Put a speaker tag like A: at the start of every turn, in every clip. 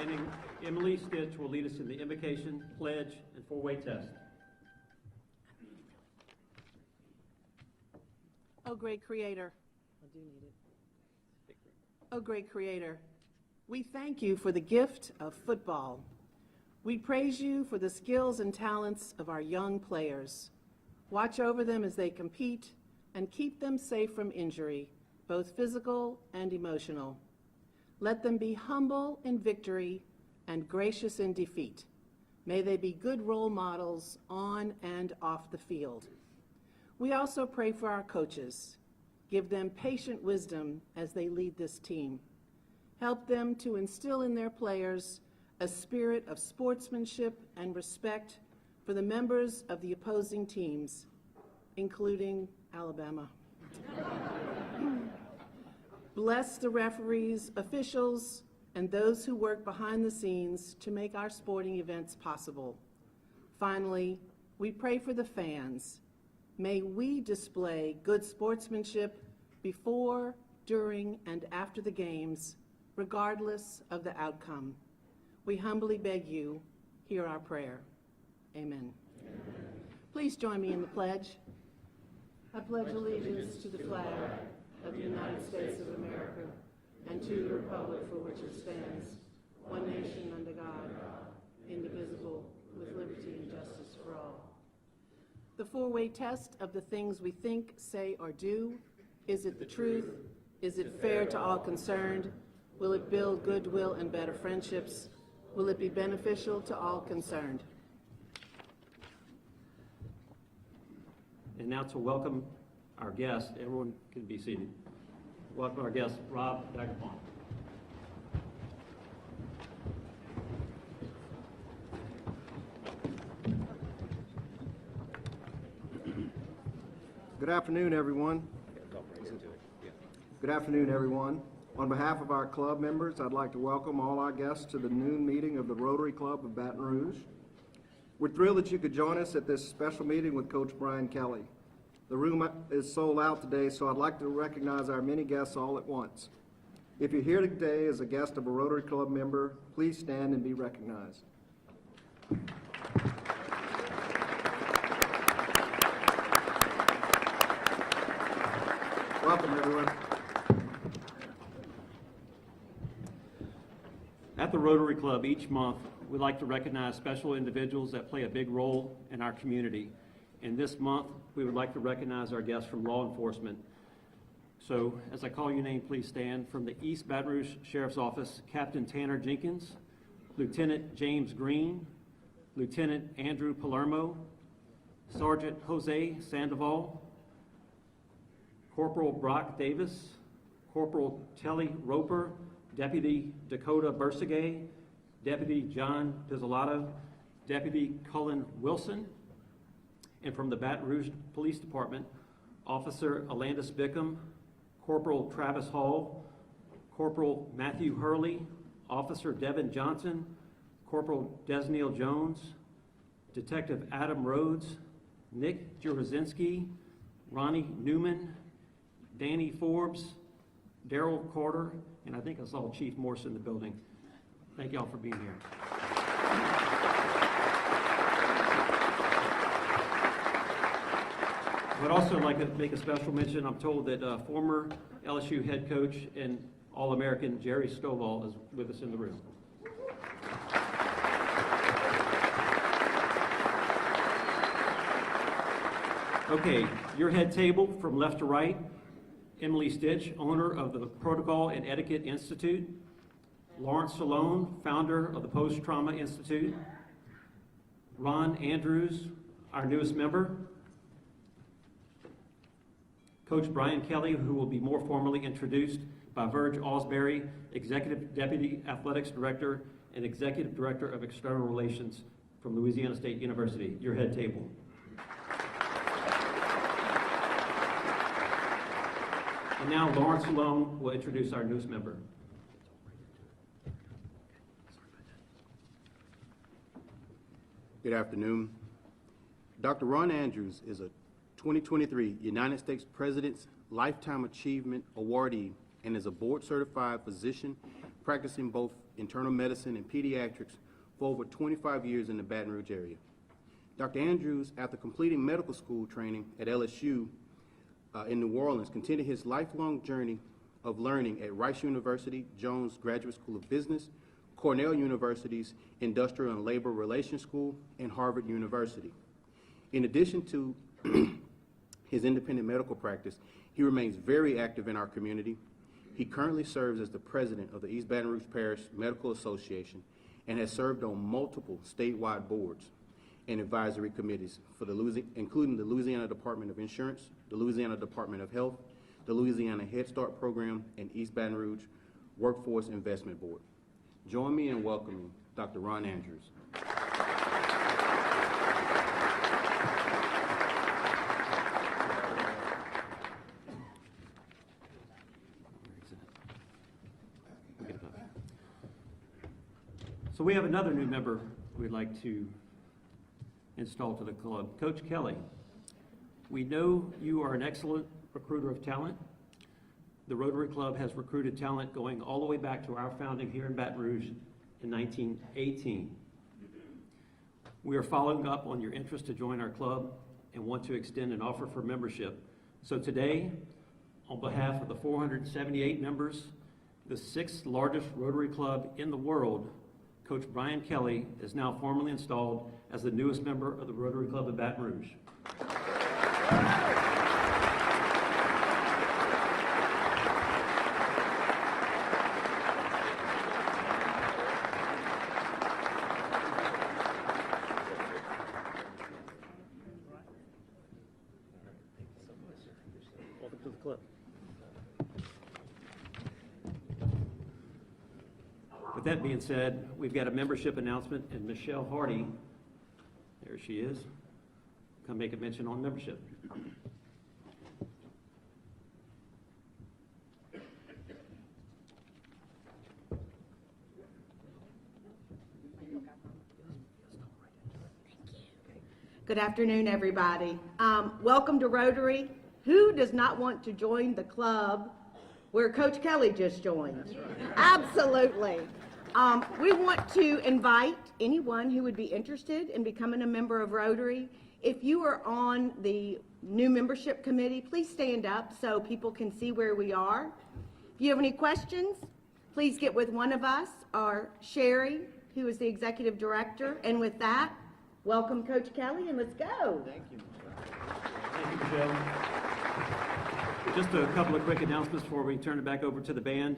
A: standing, Emily Stitch will lead us in the invocation, pledge, and four-way test.
B: Oh, great Creator. I do need it. Oh, great Creator, we thank you for the gift of football. We praise you for the skills and talents of our young players. Watch over them as they compete and keep them safe from injury, both physical and emotional. Let them be humble in victory and gracious in defeat. May they be good role models on and off the field. We also pray for our coaches. Give them patient wisdom as they lead this team. Help them to instill in their players a spirit of sportsmanship and respect for the members of the opposing teams, including Alabama. Bless the referees, officials, and those who work behind the scenes to make our sporting events possible. Finally, we pray for the fans. May we display good sportsmanship before, during, and after the games, regardless of the outcome. We humbly beg you, hear our prayer. Amen. Amen. Please join me in the pledge. I pledge allegiance to the flag of the United States of America and to the republic for which it stands, one nation under God, indivisible, with liberty and justice for all. The four-way test of the things we think, say, or do. Is it the truth? Is it fair to all concerned? Will it build goodwill and better friendships? Will it be beneficial to all concerned?
A: And now to welcome our guest, everyone can be seated. Welcome our guest, Rob Baton.
C: Good afternoon, everyone. Good afternoon, everyone. On behalf of our club members, I'd like to welcome all our guests to the noon meeting of the Rotary Club of Baton Rouge. We're thrilled that you could join us at this special meeting with Coach Brian Kelly. The room is sold out today, so I'd like to recognize our many guests all at once. If you're here today as a guest of a Rotary Club member, please stand and be recognized. Welcome, everyone.
A: At the Rotary Club each month, we like to recognize special individuals that play a big role in our community. And this month, we would like to recognize our guests from law enforcement. So, as I call your name, please stand. From the East Baton Rouge Sheriff's Office, Captain Tanner Jenkins, Lieutenant James Green, Lieutenant Andrew Palermo, Sergeant Jose Sandoval, Corporal Brock Davis, Corporal Telly Roper, Deputy Dakota Bursagay, Deputy John Pizzolatto, Deputy Cullen Wilson, and from the Baton Rouge Police Department, Officer Alandis Bickham, Corporal Travis Hall, Corporal Matthew Hurley, Officer Devin Johnson, Corporal Desneal Jones, Detective Adam Rhodes, Nick Jurzinski, Ronnie Newman, Danny Forbes, Daryl Carter, and I think I saw Chief Morse in the building. Thank y'all for being here. I would also like to make a special mention. I'm told that former LSU head coach and All-American Jerry Stovall is with us in the room. Okay, your head table from left to right. Emily Stitch, owner of the Protocol and Etiquette Institute. Lawrence Salone, founder of the Post-Trauma Institute. Ron Andrews, our newest member. Coach Brian Kelly, who will be more formally introduced by Verge Osbury, Executive Deputy Athletics Director and Executive Director of External Relations from Louisiana State University. Your head table. And now Lawrence Salone will introduce our newest member.
D: Good afternoon. Dr. Ron Andrews is a 2023 United States President's Lifetime Achievement Awardee and is a board-certified physician practicing both internal medicine and pediatrics for over 25 years in the Baton Rouge area. Dr. Andrews, after completing medical school training at LSU in New Orleans, continued his lifelong journey of learning at Rice University, Jones Graduate School of Business, Cornell University's Industrial and Labor Relations School, and Harvard University. In addition to his independent medical practice, he remains very active in our community. He currently serves as the president of the East Baton Rouge Parish Medical Association and has served on multiple statewide boards and advisory committees for including the Louisiana Department of Insurance, the Louisiana Department of Health, the Louisiana Head Start Program, and East Baton Rouge Workforce Investment Board. Join me in welcoming Dr. Ron Andrews.
A: So we have another new member we'd like to install to the club, Coach Kelly. We know you are an excellent recruiter of talent. The Rotary Club has recruited talent going all the way back to our founding here in Baton Rouge in 1918. We are following up on your interest to join our club and want to extend an offer for membership. So today, on behalf of the 478 members, the 6th largest Rotary Club in the world, Coach Brian Kelly is now formally installed as the newest member of the Rotary Club of Baton Rouge. Welcome to the club. With that being said, we've got a membership announcement, and Michelle Hardy, there she is, come make a mention on membership.
E: Good afternoon, everybody. Welcome to Rotary. Who does not want to join the club where Coach Kelly just joined? That's right. Absolutely. We want to invite anyone who would be interested in becoming a member of Rotary. If you are on the new membership committee, please stand up so people can see where we are. If you have any questions, please get with one of us or Sherry, who is the executive director. And with that, welcome Coach Kelly, and let's go.
A: Thank you, Michelle. Thank you, Michelle. Just a couple of quick announcements before we turn it back over to the band.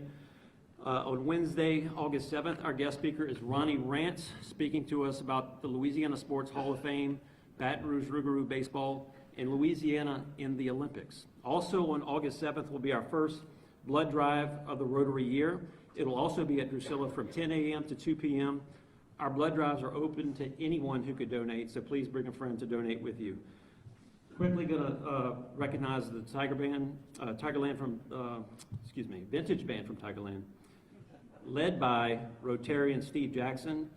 A: On Wednesday, August 7th, our guest speaker is Ronnie Rance, speaking to us about the Louisiana Sports Hall of Fame, Baton Rouge Rougarou baseball, and Louisiana in the Olympics. Also on August 7th will be our first blood drive of the Rotary year. It'll also be at Drusilla from 10 a.m. to 2 p.m. Our blood drives are open to anyone who could donate, so please bring a friend to donate with you. Quickly gonna recognize the Tigerland from, Vintage Band from Tigerland, led by Rotarian Steve Jackson,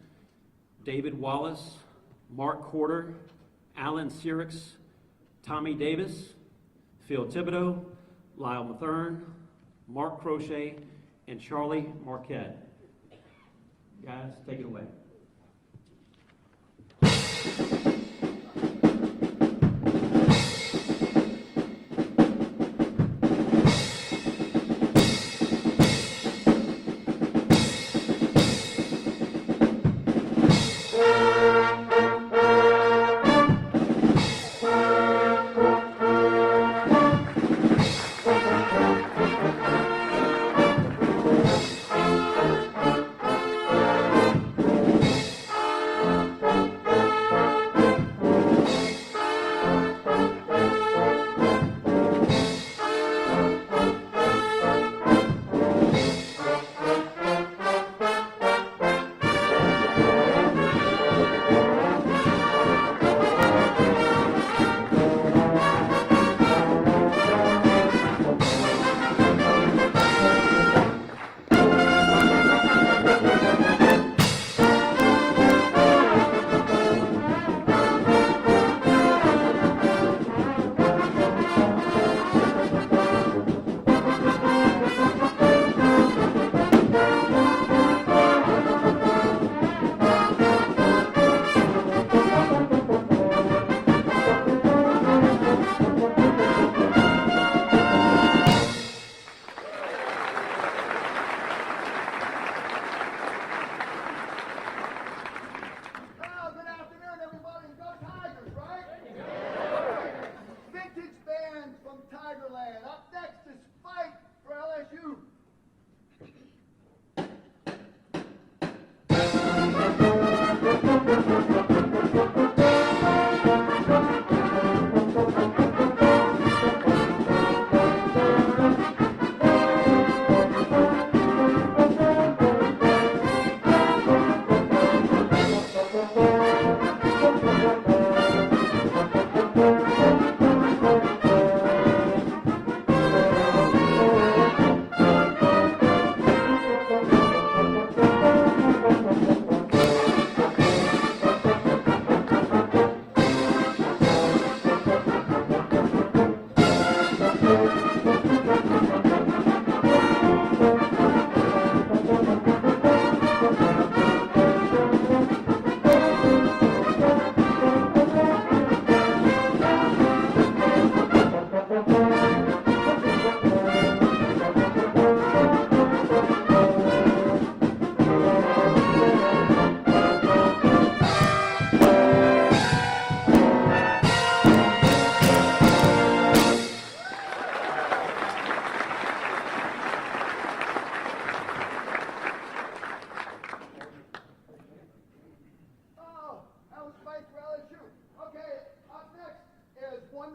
A: David Wallace, Mark Corder, Alan Sirix, Tommy Davis, Phil Thibodeau, Lyle Mathern, Mark Crochet, and Charlie Marquette. Guys, take it away.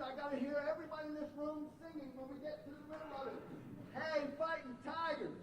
F: I gotta hear everybody in this room singing when we get to the middle of it. Hey, fighting tigers!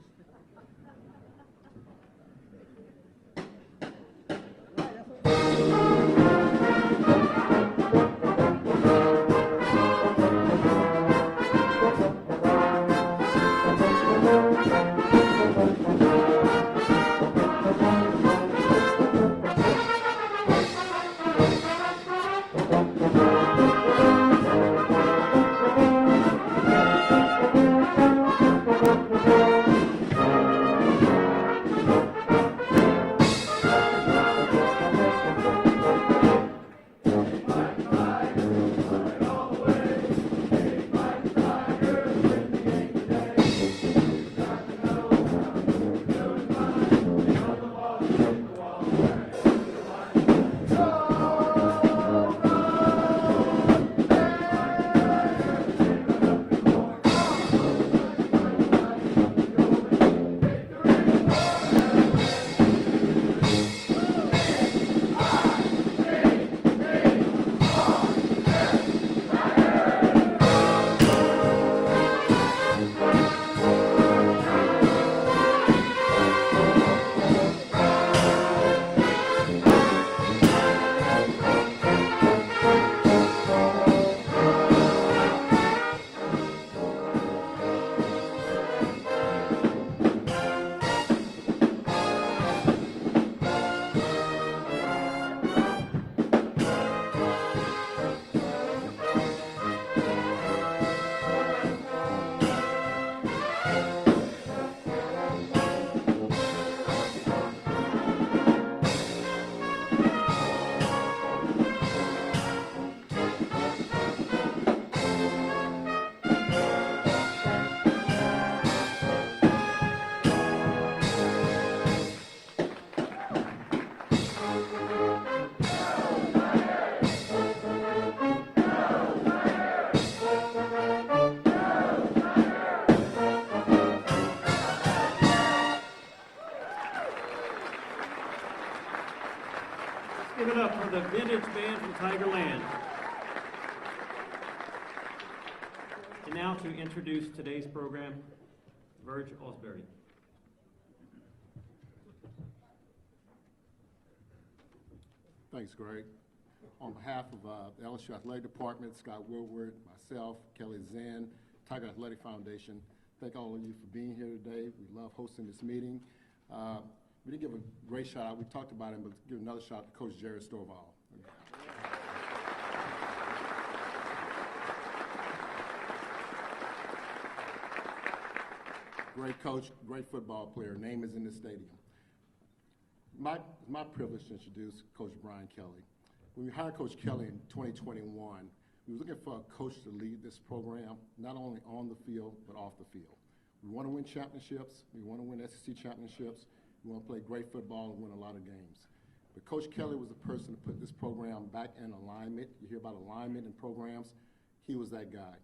A: Give it up for the vintage band from Tigerland. And now to introduce today's program, Verge Osbury.
G: Thanks, Greg. On behalf of the LSU Athletic Department, Scott Woodward, myself, Kelly Zinn, Tiger Athletic Foundation, thank all of you for being here today. We love hosting this meeting. We didn't give a great shout out. We talked about him, but give another shout out to Coach Jerry Stovall. Great coach, great football player. Name is in the stadium. It's my privilege to introduce Coach Brian Kelly. When we hired Coach Kelly in 2021, we were looking for a coach to lead this program, not only on the field, but off the field. We want to win championships. We want to win SEC championships. We want to play great football and win a lot of games. But Coach Kelly was the person to put this program back in alignment. You hear about alignment in programs. He was that guy.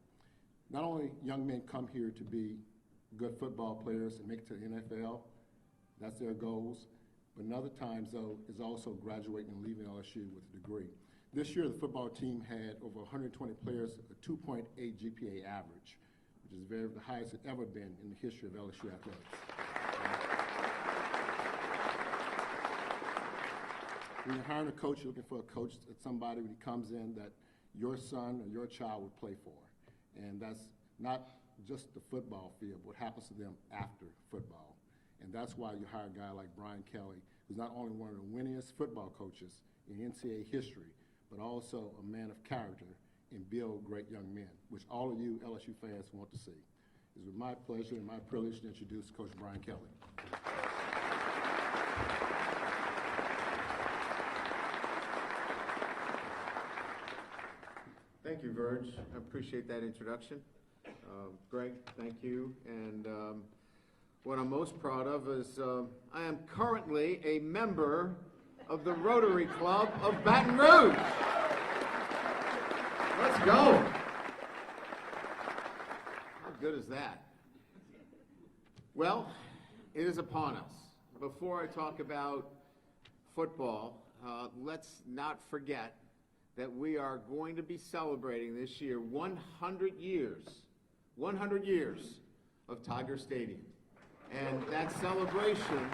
G: Not only young men come here to be good football players and make it to the NFL, that's their goals, but another times, though, is also graduating and leaving LSU with a degree. This year, the football team had over 120 players, a 2.8 GPA average, which is the highest it's ever been in the history of LSU athletics. When you're hiring a coach, you're looking for a coach, somebody when he comes in that your son or your child would play for. And that's not just the football field, what happens to them after football. And that's why you hire a guy like Brian Kelly, who's not only one of the winningest football coaches in NCAA history, but also a man of character and build great young men, which all of you LSU fans want to see. It's with my pleasure and my privilege to introduce Coach Brian Kelly.
F: Thank you, Verge. I appreciate that introduction. Greg, thank you. And what I'm most proud of is I am currently a member of the Rotary Club of Baton Rouge. Let's go. How good is that? Well, it is upon us. Before I talk about football, let's not forget that we are going to be celebrating this year 100 years of Tiger Stadium. And that celebration,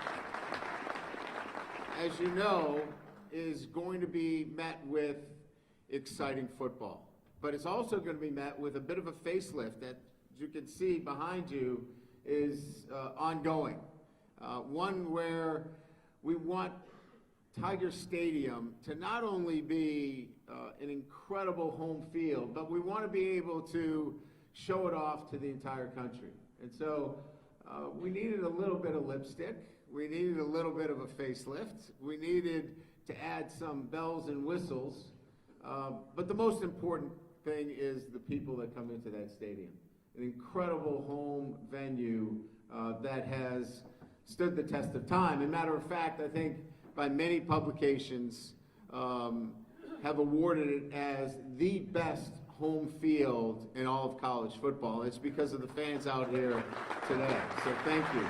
F: as you know, is going to be met with exciting football. But it's also going to be met with a bit of a facelift that, as you can see behind you, is ongoing. One where we want Tiger Stadium to not only be an incredible home field, but we want to be able to show it off to the entire country. And so we needed a little bit of lipstick. We needed a little bit of a facelift. We needed to add some bells and whistles. But the most important thing is the people that come into that stadium. An incredible home venue that has stood the test of time. As a matter of fact, I think by many publications have awarded it as the best home field in all of college football. It's because of the fans out here today. So thank you.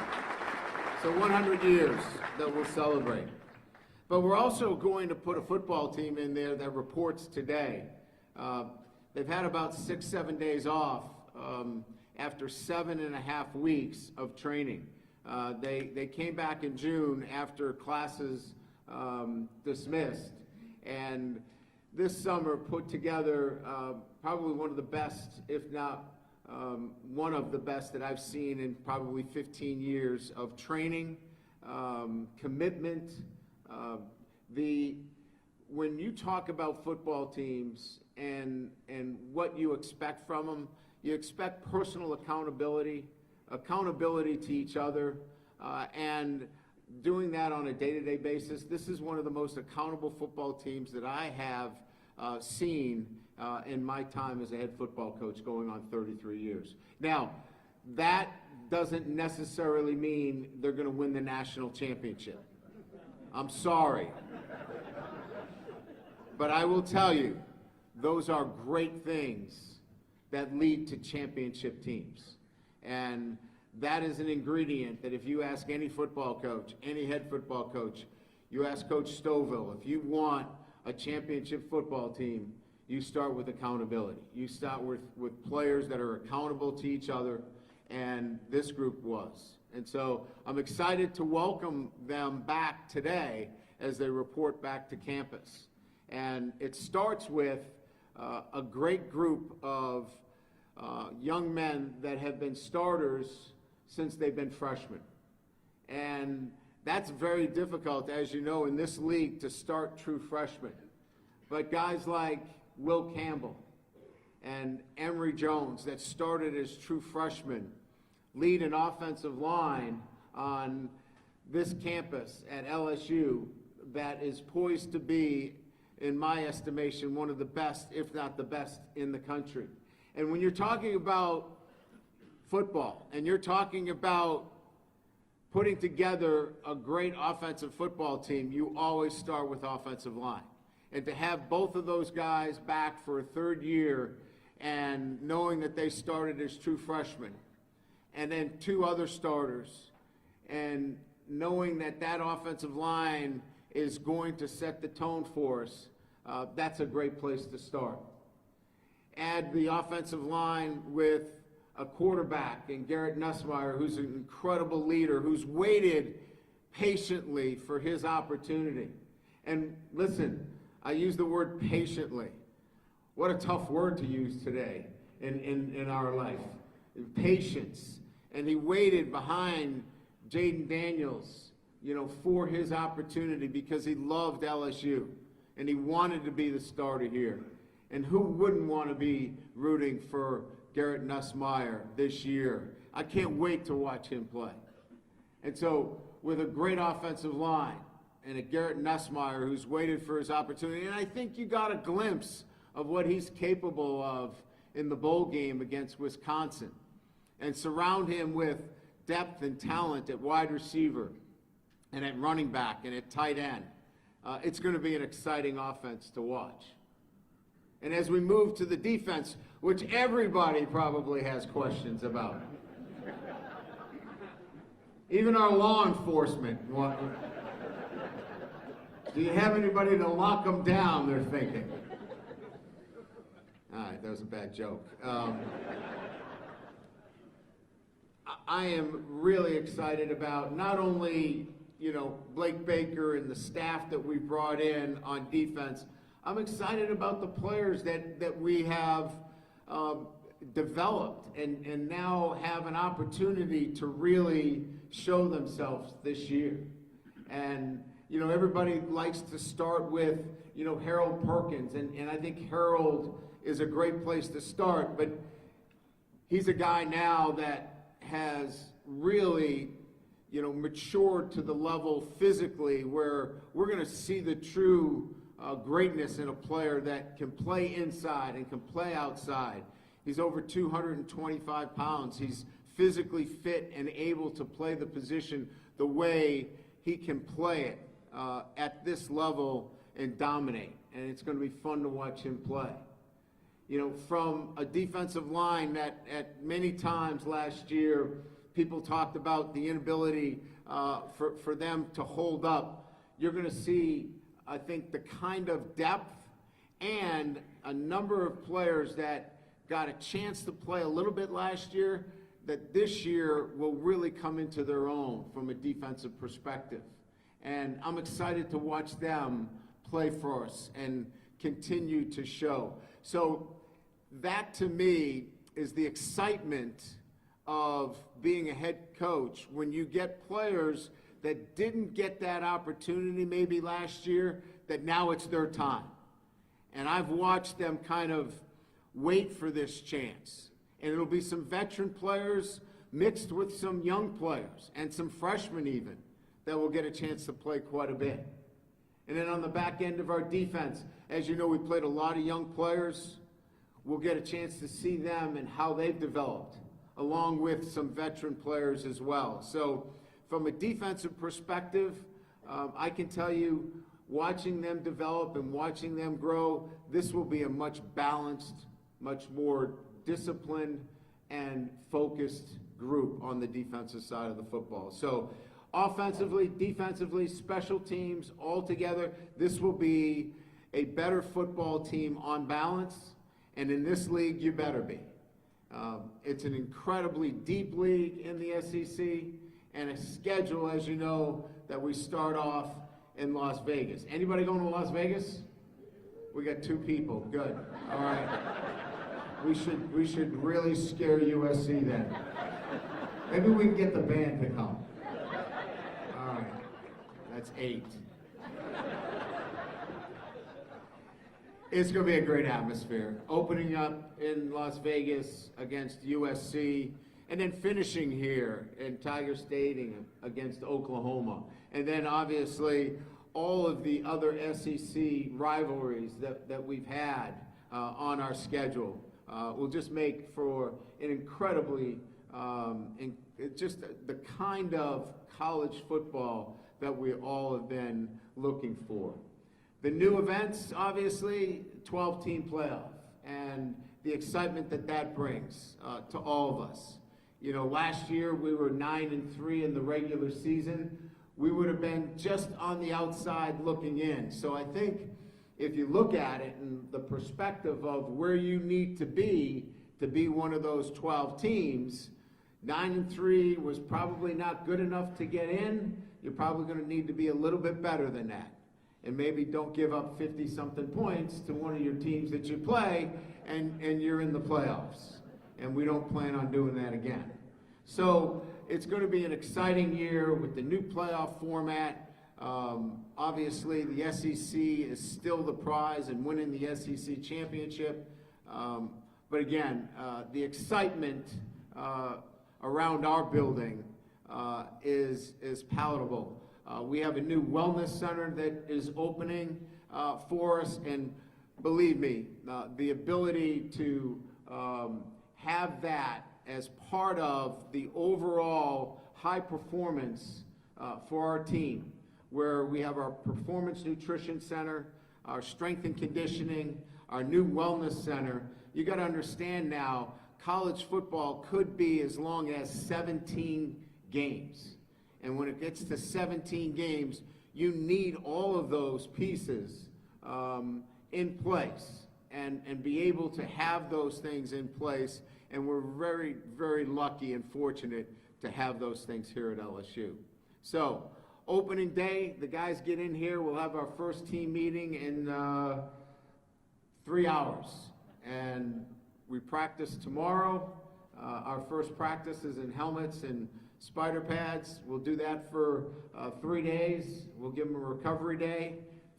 F: So 100 years that we'll celebrate. But we're also going to put a football team in there that reports today. They've had about 6-7 days off after 7.5 weeks of training. They came back in June after classes dismissed, and this summer put together probably one of the best, if not one of the best that I've seen in probably 15 years of training, commitment. When you talk about football teams and what you expect from them, you expect personal accountability to each other, and doing that on a day-to-day basis. This is one of the most accountable football teams that I have seen in my time as a head football coach going on 33 years. Now, that doesn't necessarily mean they're going to win the national championship. I'm sorry. But I will tell you, those are great things that lead to championship teams. And that is an ingredient that if you ask any football coach, any head football coach, you ask Coach Stovall, if you want a championship football team, you start with accountability. You start with players that are accountable to each other, and this group was. And so I'm excited to welcome them back today as they report back to campus. And it starts with a great group of young men that have been starters since they've been freshmen. And that's very difficult, as you know, in this league to start true freshmen. But guys like Will Campbell and Emory Jones that started as true freshmen lead an offensive line on this campus at LSU that is poised to be, in my estimation, one of the best, if not the best, in the country. And when you're talking about football and you're talking about putting together a great offensive football team, you always start with offensive line. And to have both of those guys back for a third year and knowing that they started as true freshmen, and then two other starters, and knowing that that offensive line is going to set the tone for us, that's a great place to start. Add the offensive line with a quarterback in Garrett Nussmeier, who's an incredible leader, who's waited patiently for his opportunity. And listen, I use the word patiently. What a tough word to use today in our life. Patience. And he waited behind Jaden Daniels, for his opportunity because he loved LSU and he wanted to be the starter here. And who wouldn't want to be rooting for Garrett Nussmeier this year? I can't wait to watch him play. And so with a great offensive line and a Garrett Nussmeier who's waited for his opportunity, and I think you got a glimpse of what he's capable of in the bowl game against Wisconsin, and surround him with depth and talent at wide receiver and at running back and at tight end, it's going to be an exciting offense to watch. And as we move to the defense, which everybody probably has questions about, even our law enforcement, do you have anybody to lock them down, they're thinking. All right, that was a bad joke. I am really excited about not only, Blake Baker and the staff that we brought in on defense. I'm excited about the players that we have developed and now have an opportunity to really show themselves this year. And, everybody likes to start with, Harold Perkins, and I think Harold is a great place to start, but he's a guy now that has really, matured to the level physically where we're going to see the true greatness in a player that can play inside and can play outside. He's over 225 pounds. He's physically fit and able to play the position the way he can play it at this level and dominate. And it's going to be fun to watch him play. From a defensive line that at many times last year, people talked about the inability for them to hold up. You're going to see, I think, the kind of depth and a number of players that got a chance to play a little bit last year that this year will really come into their own from a defensive perspective. And I'm excited to watch them play for us and continue to show. So that, to me, is the excitement of being a head coach when you get players that didn't get that opportunity maybe last year, that now it's their time. And I've watched them kind of wait for this chance. And it'll be some veteran players mixed with some young players and some freshmen even that will get a chance to play quite a bit. And then on the back end of our defense, as you know, we played a lot of young players. We'll get a chance to see them and how they've developed, along with some veteran players as well. So from a defensive perspective, I can tell you, watching them develop and watching them grow, this will be a much balanced, much more disciplined and focused group on the defensive side of the football. So offensively, defensively, special teams, all together, this will be a better football team on balance. And in this league, you better be. It's an incredibly deep league in the SEC and a schedule, as you know, that we start off in Las Vegas. Anybody going to Las Vegas? We got 2 people. Good. All right. We should really scare USC then. Maybe we can get the band to come. All right. That's 8. It's going to be a great atmosphere. Opening up in Las Vegas against USC, and then finishing here in Tiger Stadium against Oklahoma. And then obviously all of the other SEC rivalries that we've had on our schedule will just make for an incredibly, just the kind of college football that we all have been looking for. The new events, obviously, 12-team playoff, and the excitement that brings to all of us. Last year we were 9-3 in the regular season. We would have been just on the outside looking in. So I think if you look at it in the perspective of where you need to be one of those 12 teams, 9-3 was probably not good enough to get in. You're probably going to need to be a little bit better than that. And maybe don't give up 50-something points to one of your teams that you play, and you're in the playoffs. And we don't plan on doing that again. So it's going to be an exciting year with the new playoff format. Obviously, the SEC is still the prize and winning the SEC championship. But again, the excitement around our building is palatable. We have a new wellness center that is opening for us, and believe me, the ability to have that as part of the overall high performance for our team, where we have our performance nutrition center, our strength and conditioning, our new wellness center. You got to understand now, college football could be as long as 17 games. And when it gets to 17 games, you need all of those pieces in place and be able to have those things in place. And we're very, very lucky and fortunate to have those things here at LSU. So, opening day, the guys get in here. We'll have our first team meeting in 3 hours. And we practice tomorrow. Our first practice is in helmets and spider pads. We'll do that for 3 days. We'll give them a recovery day.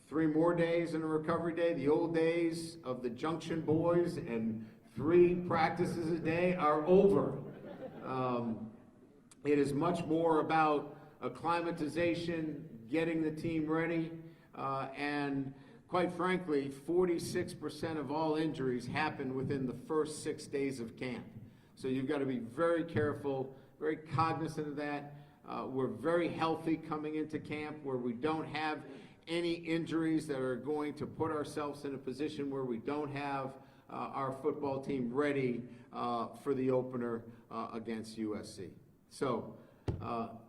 F: 3 more days in a recovery day. The old days of the Junction boys and 3 practices a day are over. It is much more about acclimatization, getting the team ready, and quite frankly, 46% of all injuries happen within the first 6 days of camp. So you've got to be very careful, very cognizant of that. We're very healthy coming into camp where we don't have any injuries that are going to put ourselves in a position where we don't have our football team ready for the opener against USC. So,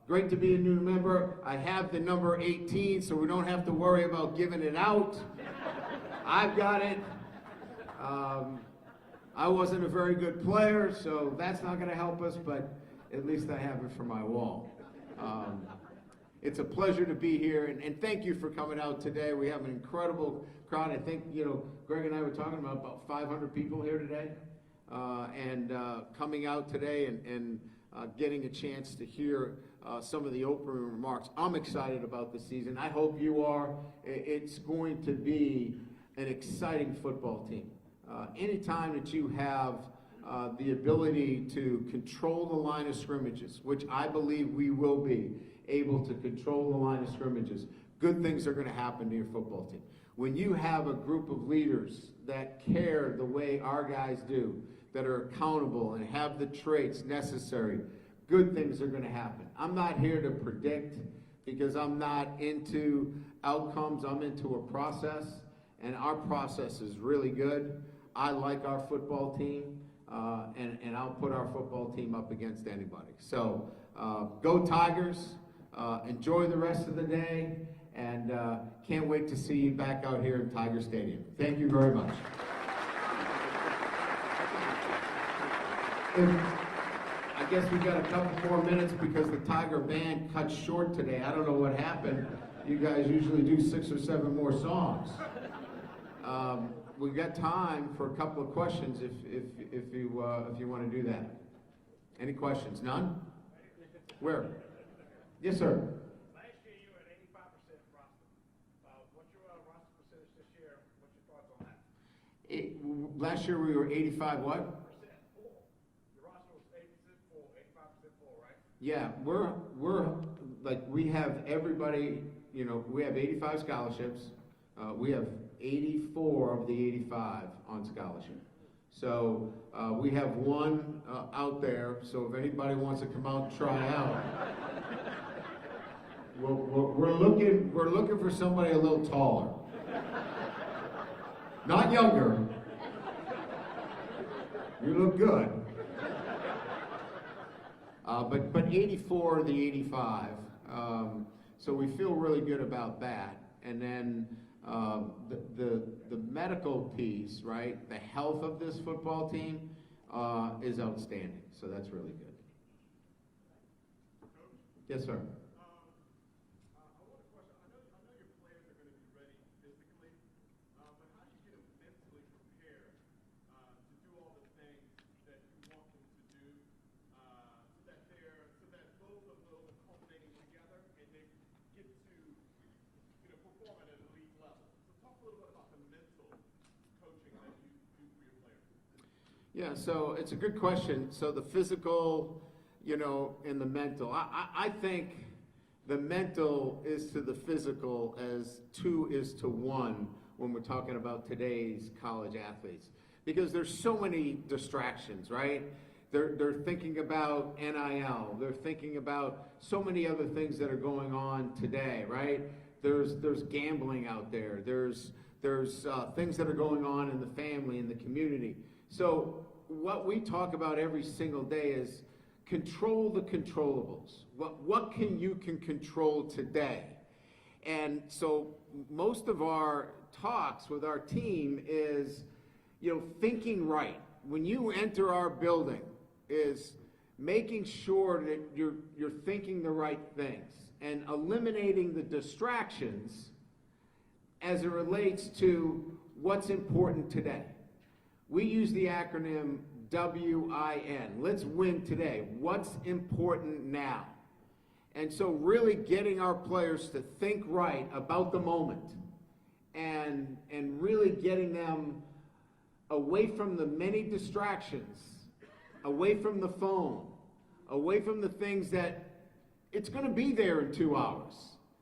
F: great to be a new member. I have the number 18, so we don't have to worry about giving it out. I've got it. I wasn't a very good player, so that's not going to help us, but at least I have it for my wall. It's a pleasure to be here, and thank you for coming out today. We have an incredible crowd. I think, Greg and I were talking about 500 people here today, and coming out today and getting a chance to hear some of the opening remarks. I'm excited about the season. I hope you are. It's going to be an exciting football team. Anytime that you have the ability to control the line of scrimmages, which I believe we will be able to control the line of scrimmages, good things are going to happen to your football team. When you have a group of leaders that care the way our guys do, that are accountable and have the traits necessary, good things are going to happen. I'm not here to predict because I'm not into outcomes. I'm into a process, and our process is really good. I like our football team, and I'll put our football team up against anybody. So go Tigers. Enjoy the rest of the day, and can't wait to see you back out here in Tiger Stadium. Thank you very much. I guess we got a couple more minutes because the Tiger band cut short today. I don't know what happened. You guys usually do 6 or 7 more songs. We got time for a couple of questions if you want to do that. Any questions? None? Where? Yes, sir.
H: Last year you were at 85% roster. What's your roster percentage this year? What's your thoughts on that?
F: Last year we were 85 what?
H: Percent full. Your roster was 80% full, 85% full, right?
F: Yeah, we're like, we have everybody, we have 85 scholarships. We have 84 of the 85 on scholarship. So we have one out there, so if anybody wants to come out and try out, we're looking for somebody a little taller. Not younger. You look good. But 84 of the 85. So we feel really good about that. And then the medical piece, right? The health of this football team is outstanding. So that's really good. Yes, sir. Yeah, so it's a good question. So the physical, and the mental. I think the mental is to the physical as 2 is to 1 when we're talking about today's college athletes. Because there's so many distractions, right? They're thinking about NIL. They're thinking about so many other things that are going on today, right? There's gambling out there. There's things that are going on in the family, in the community. So what we talk about every single day is control the controllables. What can you control today? And so most of our talks with our team is, thinking right. When you enter our building, is making sure that you're thinking the right things and eliminating the distractions as it relates to what's important today. We use the acronym WIN. Let's win today. What's important now? And so really getting our players to think right about the moment and really getting them away from the many distractions, away from the phone, away from the things that it's going to be there in 2 hours,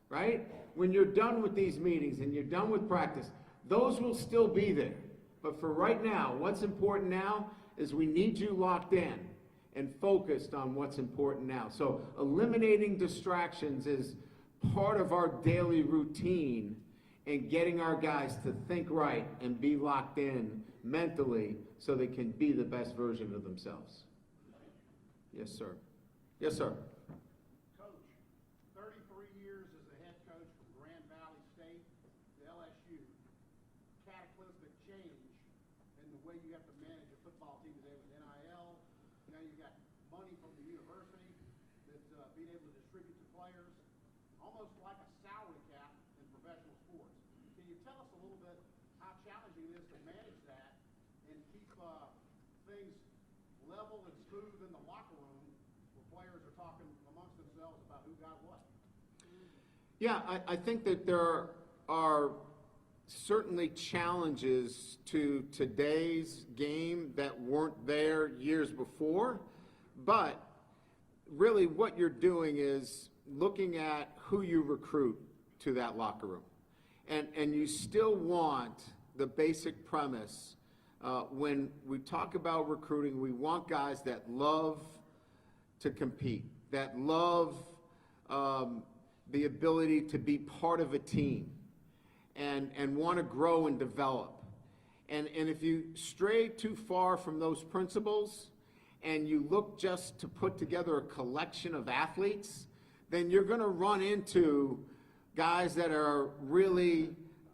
F: right? When you're done with these meetings and you're done with practice, those will still be there. But for right now, what's important now is we need you locked in and focused on what's important now. So eliminating distractions is part of our daily routine in getting our guys to think right and be locked in mentally so they can be the best version of themselves. Yes, sir. Yes, sir.
H: Coach, 33 years as the head coach from Grand Valley State to LSU. Cataclysmic change in the way you have to manage a football team today with NIL. Now you got money from the university that's being able to distribute to players, almost like a salary cap in professional sports. Can you tell us a little bit how challenging it is to manage that and keep things level and smooth in the locker room where players are talking amongst themselves about who got what?
F: Yeah, I think that there are certainly challenges to today's game that weren't there years before, but really what you're doing is looking at who you recruit to that locker room. And you still want the basic premise. When we talk about recruiting, we want guys that love to compete, that love the ability to be part of a team and want to grow and develop. And if you stray too far from those principles and you look just to put together a collection of athletes, then you're going to run into guys that are really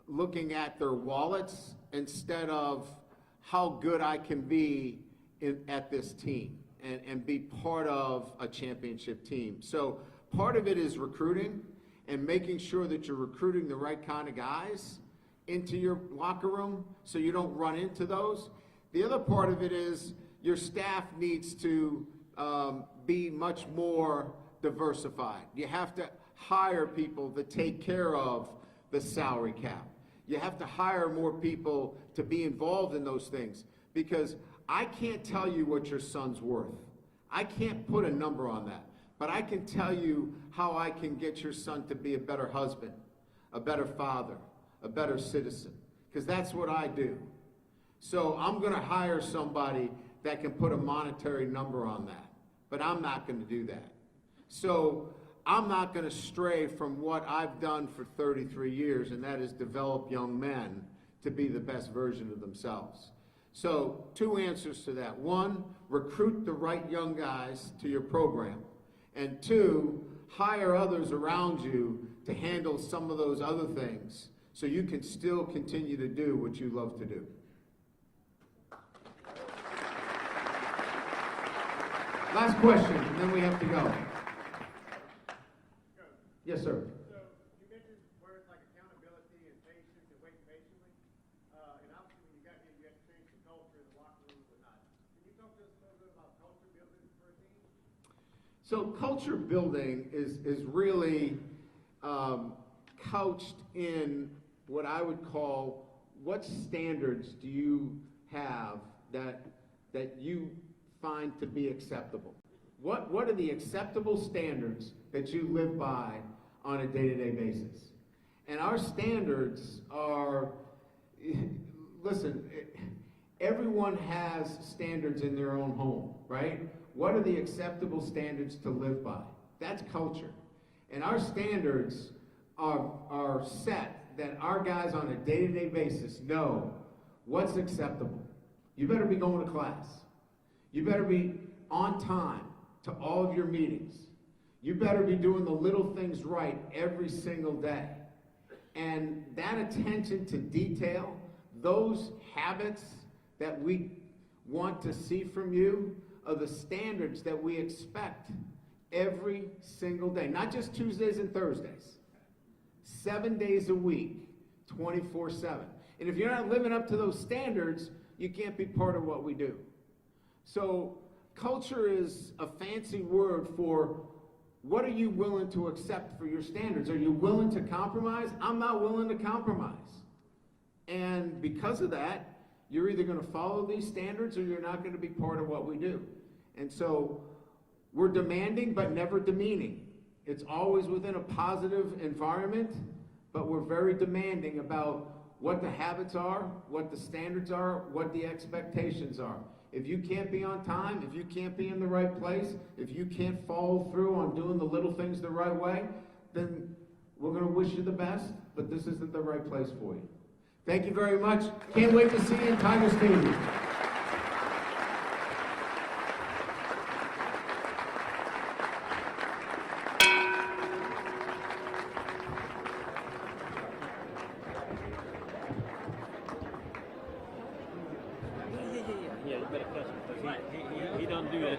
F: looking at their wallets instead of how good I can be at this team and be part of a championship team. So part of it is recruiting and making sure that you're recruiting the right kind of guys into your locker room so you don't run into those. The other part of it is your staff needs to be much more diversified. You have to hire people to take care of the salary cap. You have to hire more people to be involved in those things, because I can't tell you what your son's worth. I can't put a number on that, but I can tell you how I can get your son to be a better husband, a better father, a better citizen, because that's what I do. So I'm going to hire somebody that can put a monetary number on that, but I'm not going to do that. So I'm not going to stray from what I've done for 33 years, and that is develop young men to be the best version of themselves. So 2 answers to that. 1, recruit the right young guys to your program. And 2, hire others around you to handle some of those other things so you can still continue to do what you love to do. Last question, and then we have to go. Yes, sir.
H: So you mentioned words like accountability and patience and waiting patiently. And obviously when you got here, you had to change the culture in the locker room or not. Can you talk to us a little bit about culture building for a team?
F: So culture building is really couched in what I would call, what standards do you have that you find to be acceptable? What are the acceptable standards that you live by on a day-to-day basis? And our standards are, listen, everyone has standards in their own home, right? What are the acceptable standards to live by? That's culture. And our standards are set that our guys on a day-to-day basis know what's acceptable. You better be going to class. You better be on time to all of your meetings. You better be doing the little things right every single day. And that attention to detail, those habits that we want to see from you are the standards that we expect every single day, not just Tuesdays and Thursdays, 7 days a week, 24/7. And if you're not living up to those standards, you can't be part of what we do. So culture is a fancy word for what are you willing to accept for your standards? Are you willing to compromise? I'm not willing to compromise. And because of that, you're either going to follow these standards or you're not going to be part of what we do. And so we're demanding but never demeaning. It's always within a positive environment, but we're very demanding about what the habits are, what the standards are, what the expectations are. If you can't be on time, if you can't be in the right place, if you can't follow through on doing the little things the right way, then we're going to wish you the best, but this isn't the right place for you. Thank you very much. Can't wait to see you in Tiger Stadium.
A: Yeah, you better catch him, because he doesn't do that.